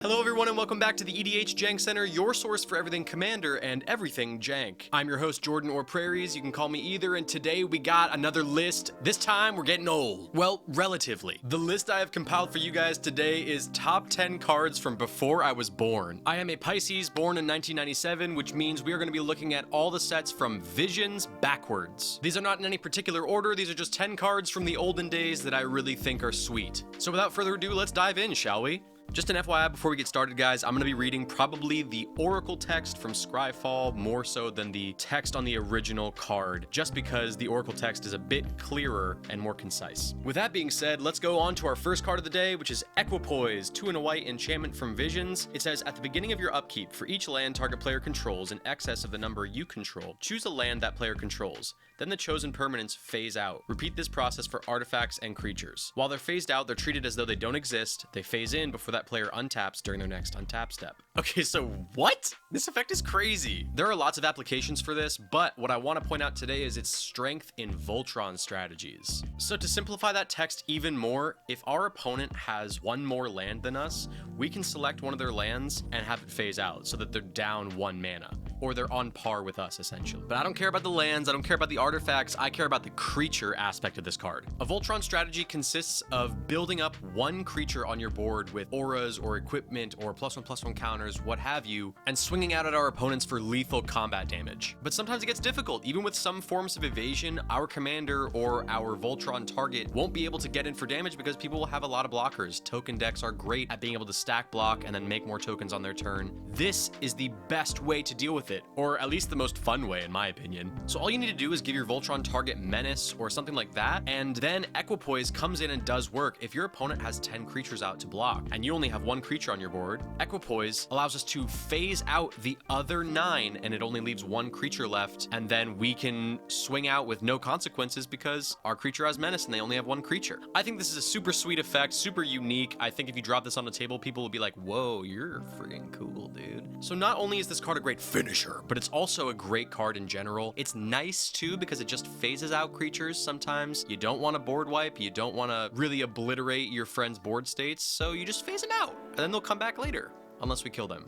Hello everyone and welcome back to the EDH Jank Center, your source for everything Commander and everything Jank. I'm your host Jordan or Prairies, you can call me either, and today we got another list. This time we're getting old. Well, relatively. The list I have compiled for you guys today is top 10 cards from before I was born. I am a Pisces born in 1997, which means we are going to be looking at all the sets from Visions backwards. These are not in any particular order, these are just 10 cards from the olden days that I really think are sweet. So without further ado, let's dive in, shall we? Just an FYI before we get started, guys, I'm going to be reading probably the Oracle text from Scryfall more so than the text on the original card, just because the Oracle text is a bit clearer and more concise. With that being said, let's go on to our first card of the day, which is Equipoise, 2 and a white enchantment from Visions. It says, at the beginning of your upkeep, for each land target player controls in excess of the number you control, choose a land that player controls. Then the chosen permanents phase out. Repeat this process for artifacts and creatures. While they're phased out, they're treated as though they don't exist. They phase in before that player untaps during their next untap step. Okay, so what? This effect is crazy. There are lots of applications for this, but what I want to point out today is its strength in Voltron strategies. So to simplify that text even more, if our opponent has one more land than us, we can select one of their lands and have it phase out so that they're down 1 mana, or they're on par with us essentially. But I don't care about the lands, I don't care about the artifacts, I care about the creature aspect of this card. A Voltron strategy consists of building up one creature on your board with auras or equipment or +1/+1 counters, what have you, and swinging out at our opponents for lethal combat damage. But sometimes it gets difficult. Even with some forms of evasion, our commander or our Voltron target won't be able to get in for damage because people will have a lot of blockers. Token decks are great at being able to stack block and then make more tokens on their turn. This is the best way to deal with it, or at least the most fun way in my opinion. So all you need to do is give your Voltron target Menace or something like that, and then Equipoise comes in and does work. If your opponent has 10 creatures out to block and you only have 1 creature on your board, Equipoise allows us to phase out the other 9 and it only leaves 1 creature left, and then we can swing out with no consequences because our creature has Menace and they only have 1 creature. I think this is a super sweet effect, super unique. I think if you drop this on the table, people will be like, whoa, you're freaking cool, dude. So not only is this card a great finisher, but it's also a great card in general. It's nice too because it just phases out creatures sometimes. You don't want to board wipe, you don't want to really obliterate your friend's board states, so you just phase them out and then they'll come back later, unless we kill them.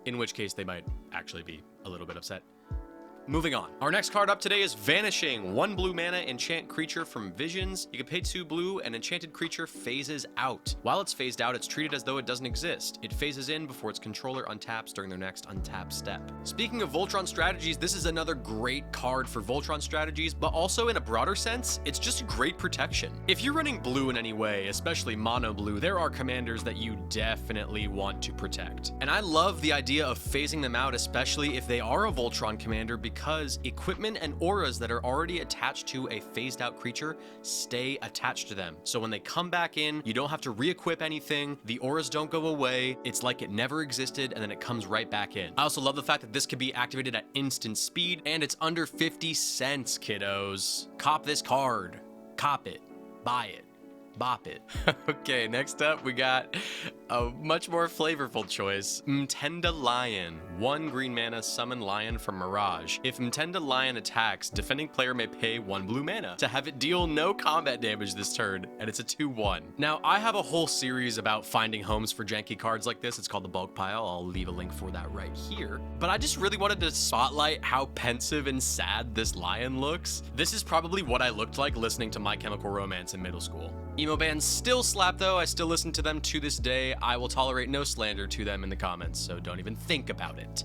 In which case they might actually be a little bit upset. Moving on. Our next card up today is Vanishing, 1 blue mana enchant creature from Visions. You can pay 2 blue, and enchanted creature phases out. While it's phased out, it's treated as though it doesn't exist. It phases in before its controller untaps during their next untap step. Speaking of Voltron strategies, this is another great card for Voltron strategies, but also in a broader sense, it's just great protection. If you're running blue in any way, especially mono blue, there are commanders that you definitely want to protect. And I love the idea of phasing them out, especially if they are a Voltron commander, because equipment and auras that are already attached to a phased out creature stay attached to them. So when they come back in, you don't have to re-equip anything, the auras don't go away, it's like it never existed, and then it comes right back in. I also love the fact that this can be activated at instant speed, and it's under 50 cents, kiddos. Cop this card. Cop it. Buy it. Bop it. Okay, next up we got a much more flavorful choice. Mindbender Lion, 1 green mana, summon Lion from Mirage. If Mindbender Lion attacks, defending player may pay 1 blue mana to have it deal no combat damage this turn, and it's a 2/1. Now, I have a whole series about finding homes for janky cards like this. It's called the Bulk Pile. I'll leave a link for that right here. But I just really wanted to spotlight how pensive and sad this lion looks. This is probably what I looked like listening to My Chemical Romance in middle school. Emo bands still slap though, I still listen to them to this day. I will tolerate no slander to them in the comments, so don't even think about it.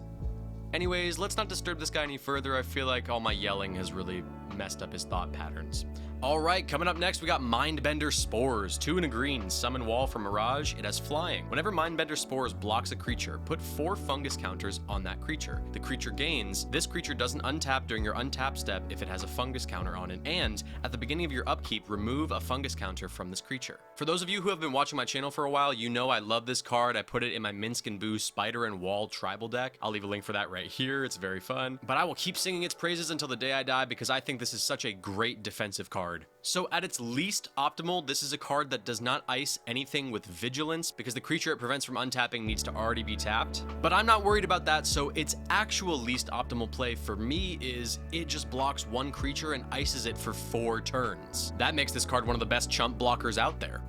Anyways, let's not disturb this guy any further. I feel like all my yelling has really messed up his thought patterns. Alright, coming up next we got Mindbender Spores, 2 and a green, summon wall from Mirage. It has flying. Whenever Mindbender Spores blocks a creature, put 4 fungus counters on that creature. The creature gains. This creature doesn't untap during your untap step if it has a fungus counter on it, and at the beginning of your upkeep, remove a fungus counter from this creature. For those of you who have been watching my channel for a while, you know I love this card. I put it in my Minsk and Boo Spider and Wall tribal deck. I'll leave a link for that right here. It's very fun. But I will keep singing its praises until the day I die because I think this is such a great defensive card. So at its least optimal, this is a card that does not ice anything with Vigilance because the creature it prevents from untapping needs to already be tapped. But I'm not worried about that, so its actual least optimal play for me is it just blocks 1 creature and ices it for 4 turns. That makes this card one of the best chump blockers out there.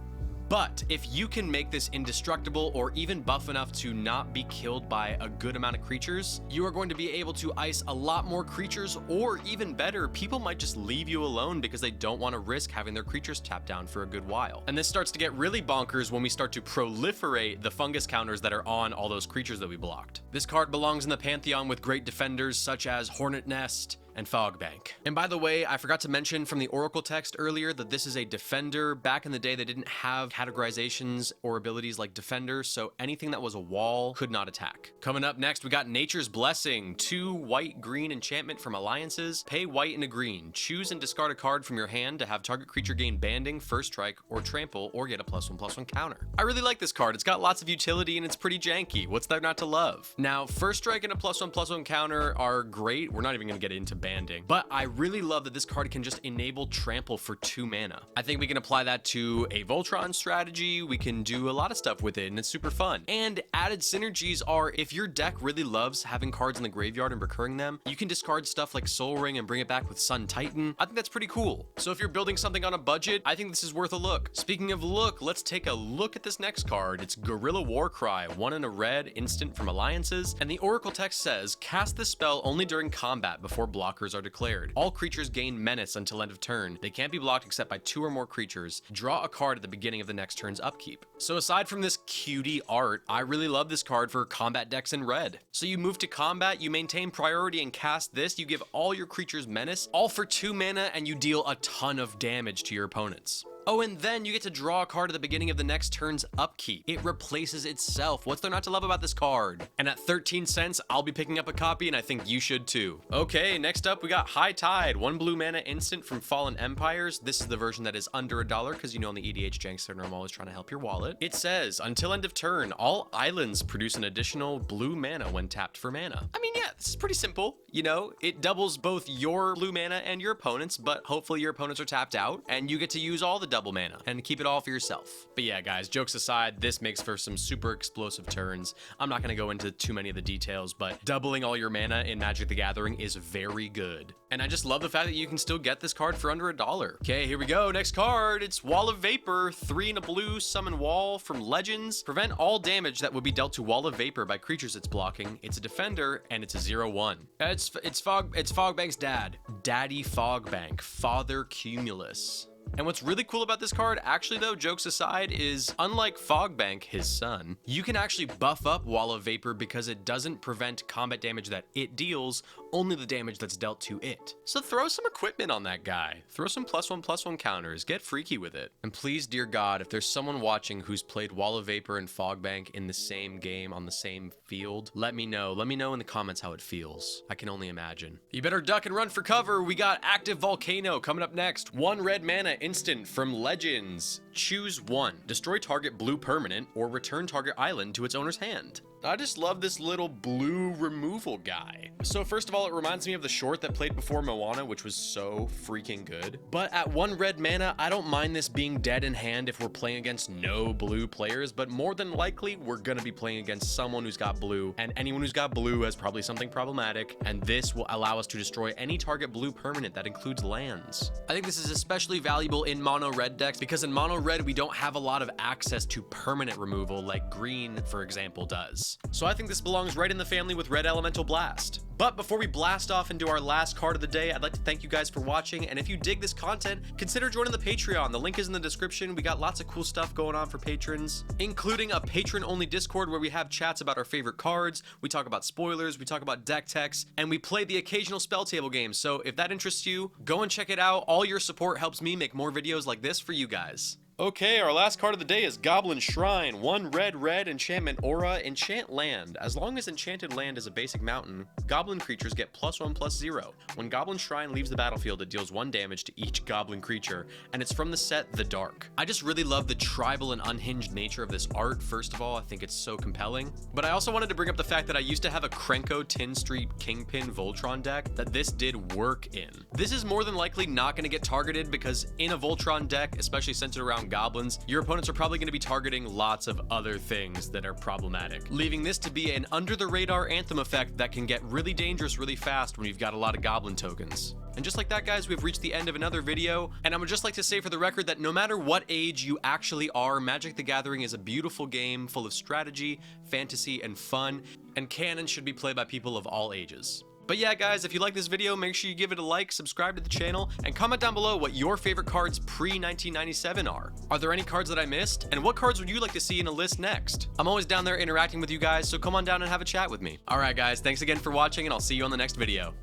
But if you can make this indestructible or even buff enough to not be killed by a good amount of creatures, you are going to be able to ice a lot more creatures, or even better, people might just leave you alone because they don't want to risk having their creatures tapped down for a good while. And this starts to get really bonkers when we start to proliferate the fungus counters that are on all those creatures that we blocked. This card belongs in the pantheon with great defenders such as Hornet Nest and Fogbank. And by the way, I forgot to mention from the Oracle text earlier that this is a defender. Back in the day, they didn't have categorizations or abilities like defender, so anything that was a wall could not attack. Coming up next, we got Nature's Blessing, 2 white-green enchantment from alliances. Pay white and a green. Choose and discard a card from your hand to have target creature gain banding, first strike, or trample, or get a +1/+1 counter. I really like this card. It's got lots of utility and it's pretty janky. What's there not to love? Now, first strike and a +1/+1 counter are great. We're not even gonna get into banding, but I really love that this card can just enable trample for 2 mana. I think we can apply that to a Voltron strategy. We can do a lot of stuff with it and it's super fun. And added synergies are, if your deck really loves having cards in the graveyard and recurring them, you can discard stuff like Soul Ring and bring it back with Sun Titan. I think that's pretty cool. So if you're building something on a budget, I think this is worth a look. Speaking of look, let's take a look at this next card. It's Gorilla Warcry, 1 and a red, instant from alliances, and the Oracle text says, cast this spell only during combat before blockers are declared. All creatures gain menace until end of turn. They can't be blocked except by 2 or more creatures. Draw a card at the beginning of the next turn's upkeep. So aside from this cutie art, I really love this card for combat decks in red. So you move to combat, you maintain priority and cast this, you give all your creatures menace, all for 2 mana, and you deal a ton of damage to your opponents. Oh, and then you get to draw a card at the beginning of the next turn's upkeep. It replaces itself. What's there not to love about this card? And at 13 cents, I'll be picking up a copy, and I think you should too. Okay, next up, we got High Tide, 1 blue mana instant from Fallen Empires. This is the version that is under $1, because you know in the EDH Jank Center, I'm always trying to help your wallet. It says, until end of turn, all islands produce an additional blue mana when tapped for mana. I mean, yeah, this is pretty simple. You know, it doubles both your blue mana and your opponents, but hopefully your opponents are tapped out, and you get to use all the double mana and keep it all for yourself. But yeah, guys, jokes aside, this makes for some super explosive turns. I'm not gonna go into too many of the details, but doubling all your mana in Magic the Gathering is very good. And I just love the fact that you can still get this card for under $1. Okay, here we go. Next card, it's Wall of Vapor, 3 and a blue, summon Wall from Legends. Prevent all damage that would be dealt to Wall of Vapor by creatures it's blocking. It's a defender, and it's a 0/1. It's Fogbank's dad. Daddy Fogbank, Father Cumulus. And what's really cool about this card, actually though, jokes aside, is unlike Fogbank, his son, you can actually buff up Wall of Vapor because it doesn't prevent combat damage that it deals, only the damage that's dealt to it. So throw some equipment on that guy. Throw some +1/+1 counters. Get freaky with it. And please, dear God, if there's someone watching who's played Wall of Vapor and Fogbank in the same game on the same field, let me know. Let me know in the comments how it feels. I can only imagine. You better duck and run for cover. We got Active Volcano coming up next. 1 red mana instant from Legends. Choose 1. Destroy target blue permanent or return target island to its owner's hand. I just love this little blue removal guy. So first of all, it reminds me of the short that played before Moana, which was so freaking good. But at 1 red mana, I don't mind this being dead in hand if we're playing against no blue players, but more than likely, we're gonna be playing against someone who's got blue, and anyone who's got blue has probably something problematic, and this will allow us to destroy any target blue permanent that includes lands. I think this is especially valuable in mono red decks, because in mono red, we don't have a lot of access to permanent removal like green, for example, does. So I think this belongs right in the family with Red Elemental Blast. But before we blast off into our last card of the day, I'd like to thank you guys for watching, and if you dig this content, consider joining the Patreon. The link is in the description. We got lots of cool stuff going on for patrons, including a patron-only Discord where we have chats about our favorite cards, we talk about spoilers, we talk about deck techs, and we play the occasional spell table games. So if that interests you, go and check it out. All your support helps me make more videos like this for you guys. Okay, our last card of the day is Goblin Shrine. 1 red, enchantment aura, enchant land. As long as enchanted land is a basic mountain, goblin creatures get +1/+0. When Goblin Shrine leaves the battlefield, it deals 1 damage to each goblin creature, and it's from the set The Dark. I just really love the tribal and unhinged nature of this art. First of all, I think it's so compelling. But I also wanted to bring up the fact that I used to have a Krenko Tin Street Kingpin Voltron deck that this did work in. This is more than likely not going to get targeted because in a Voltron deck, especially centered around goblins, your opponents are probably going to be targeting lots of other things that are problematic, leaving this to be an under-the-radar anthem effect that can get really dangerous really fast when you've got a lot of goblin tokens. And just like that, guys, we've reached the end of another video, and I would just like to say for the record that no matter what age you actually are, Magic the Gathering is a beautiful game full of strategy, fantasy, and fun, and canon should be played by people of all ages. But yeah, guys, if you like this video, make sure you give it a like, subscribe to the channel, and comment down below what your favorite cards pre-1997 are. Are there any cards that I missed? And what cards would you like to see in a list next? I'm always down there interacting with you guys, so come on down and have a chat with me. Alright guys, thanks again for watching, and I'll see you on the next video.